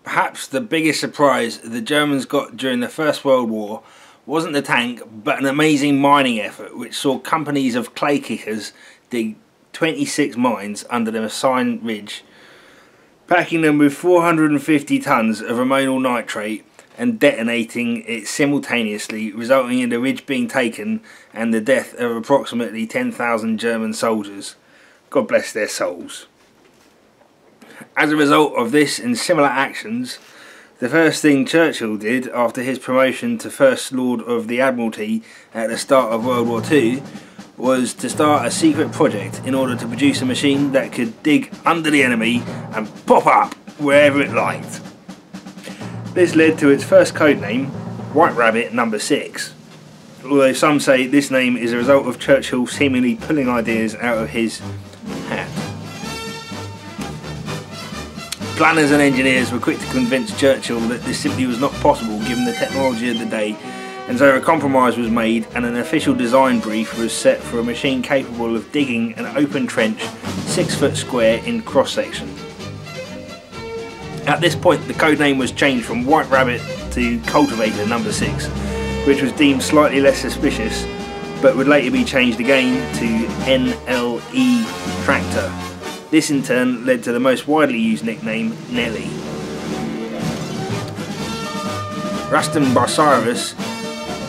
Perhaps the biggest surprise the Germans got during the First World War wasn't the tank, but an amazing mining effort which saw companies of clay kickers dig 26 mines under the Messine Ridge, packing them with 450 tons of ammonium nitrate and detonating it simultaneously, resulting in the ridge being taken and the death of approximately 10,000 German soldiers. God bless their souls. As a result of this and similar actions, the first thing Churchill did after his promotion to First Lord of the Admiralty at the start of World War II was to start a secret project in order to produce a machine that could dig under the enemy and pop up wherever it liked. This led to its first codename, White Rabbit No. 6, although some say this name is a result of Churchill seemingly pulling ideas out of his hat. Planners and engineers were quick to convince Churchill that this simply was not possible given the technology of the day, and so a compromise was made and an official design brief was set for a machine capable of digging an open trench 6 foot square in cross section. At this point the codename was changed from White Rabbit to Cultivator No. 6, which was deemed slightly less suspicious, but would later be changed again to NLE Tractor. This in turn led to the most widely used nickname, Nelly. Ruston Barcyrus,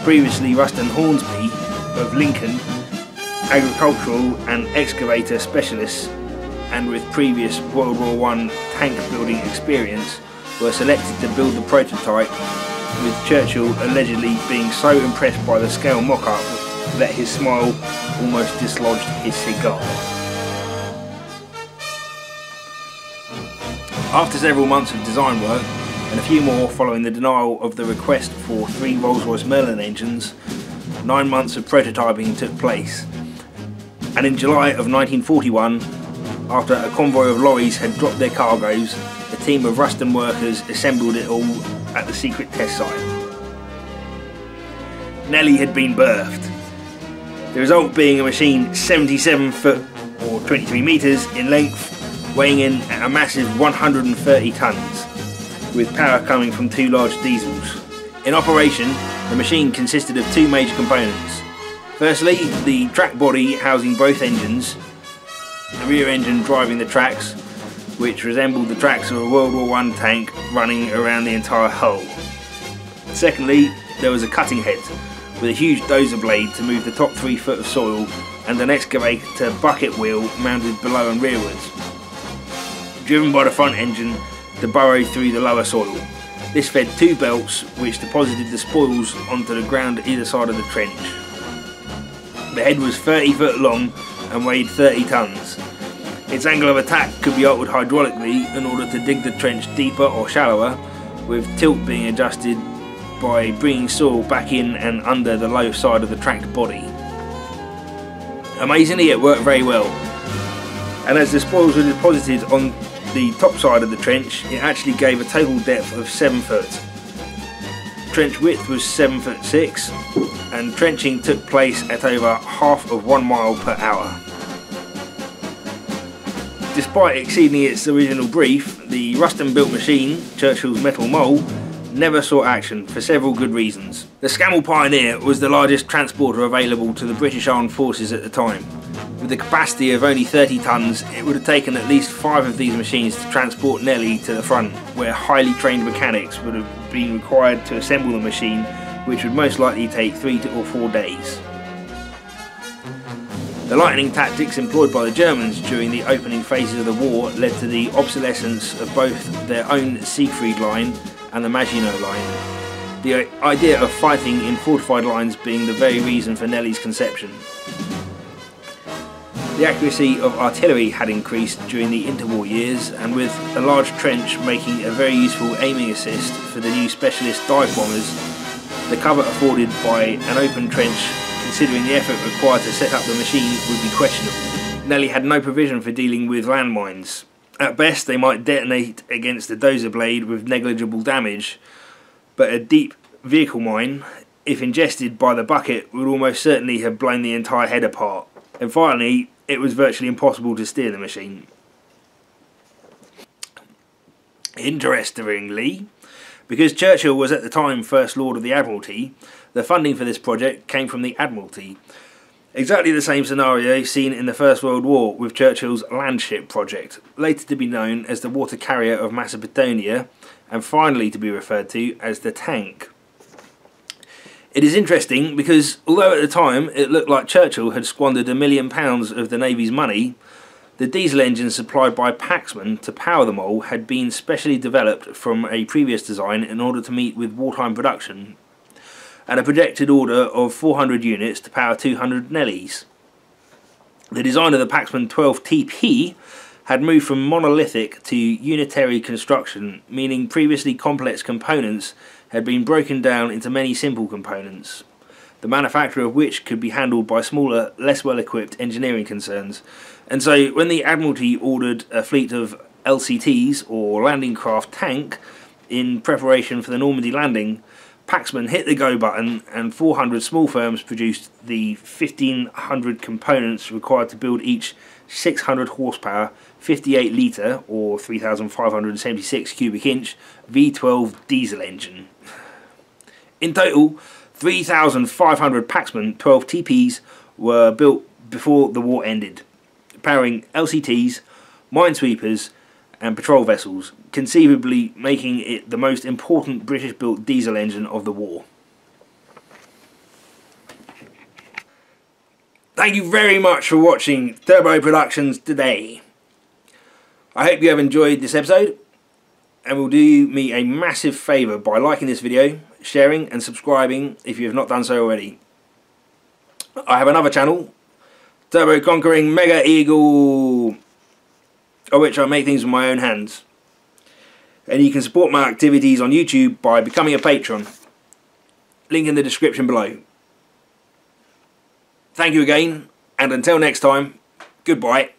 previously Ruston Hornsby of Lincoln, agricultural and excavator specialists and with previous World War I tank building experience, were selected to build the prototype, with Churchill allegedly being so impressed by the scale mock-up that his smile almost dislodged his cigar. After several months of design work, and a few more following the denial of the request for 3 Rolls-Royce Merlin engines, 9 months of prototyping took place. And in July of 1941, after a convoy of lorries had dropped their cargoes, a team of Ruston workers assembled it all at the secret test site. Nelly had been birthed, the result being a machine 77 foot or 23 metres in length, weighing in at a massive 130 tonnes, with power coming from 2 large diesels. In operation, the machine consisted of 2 major components. Firstly, the track body housing both engines, the rear engine driving the tracks, which resembled the tracks of a World War I tank running around the entire hull. Secondly, there was a cutting head with a huge dozer blade to move the top 3 foot of soil and an excavator bucket wheel mounted below and rearwards, driven by the front engine to burrow through the lower soil. This fed 2 belts which deposited the spoils onto the ground either side of the trench. The head was 30 foot long and weighed 30 tonnes. Its angle of attack could be altered hydraulically in order to dig the trench deeper or shallower, with tilt being adjusted by bringing soil back in and under the low side of the tracked body. Amazingly, it worked very well, and as the spoils were deposited on the top side of the trench, it actually gave a total depth of 7 foot. Trench width was 7 foot 6, and trenching took place at over half of 1 mile per hour. Despite exceeding its original brief, the Ruston built machine, Churchill's metal mole, never saw action for several good reasons. The Scammell Pioneer was the largest transporter available to the British Armed Forces at the time. With a capacity of only 30 tonnes, it would have taken at least 5 of these machines to transport Nelly to the front, where highly trained mechanics would have been required to assemble the machine, which would most likely take 3 or 4 days. The lightning tactics employed by the Germans during the opening phases of the war led to the obsolescence of both their own Siegfried line and the Maginot line, the idea of fighting in fortified lines being the very reason for Nelly's conception. The accuracy of artillery had increased during the interwar years, and with a large trench making a very useful aiming assist for the new specialist dive bombers, the cover afforded by an open trench, considering the effort required to set up the machine, would be questionable. Nelly had no provision for dealing with landmines. At best, they might detonate against the dozer blade with negligible damage, but a deep vehicle mine, if ingested by the bucket, would almost certainly have blown the entire head apart. And finally, it was virtually impossible to steer the machine. Interestingly, because Churchill was at the time First Lord of the Admiralty, the funding for this project came from the Admiralty. Exactly the same scenario seen in the First World War with Churchill's Landship project, later to be known as the Water Carrier of Macedonia, and finally to be referred to as the Tank. It is interesting because although at the time it looked like Churchill had squandered £1 million of the Navy's money, the diesel engine supplied by Paxman to power them all had been specially developed from a previous design in order to meet with wartime production, and a projected order of 400 units to power 200 Nellies. The design of the Paxman 12TP had moved from monolithic to unitary construction, meaning previously complex components had been broken down into many simple components, the manufacture of which could be handled by smaller, less well-equipped engineering concerns. And so when the Admiralty ordered a fleet of LCTs, or landing craft tank, in preparation for the Normandy landing, Paxman hit the go button and 400 small firms produced the 1,500 components required to build each 600 horsepower, 58 litre or 3,576 cubic inch V12 diesel engine. In total, 3,500 Paxman 12TPs were built before the war ended, powering LCTs, minesweepers and patrol vessels, conceivably making it the most important British-built diesel engine of the war. Thank you very much for watching Turbo Productions today. I hope you have enjoyed this episode, and will do me a massive favour by liking this video, sharing and subscribing if you have not done so already. I have another channel, Turbo Conquering Mega Eagle, of which I make things with my own hands. And you can support my activities on YouTube by becoming a patron. Link in the description below. Thank you again, and until next time, goodbye.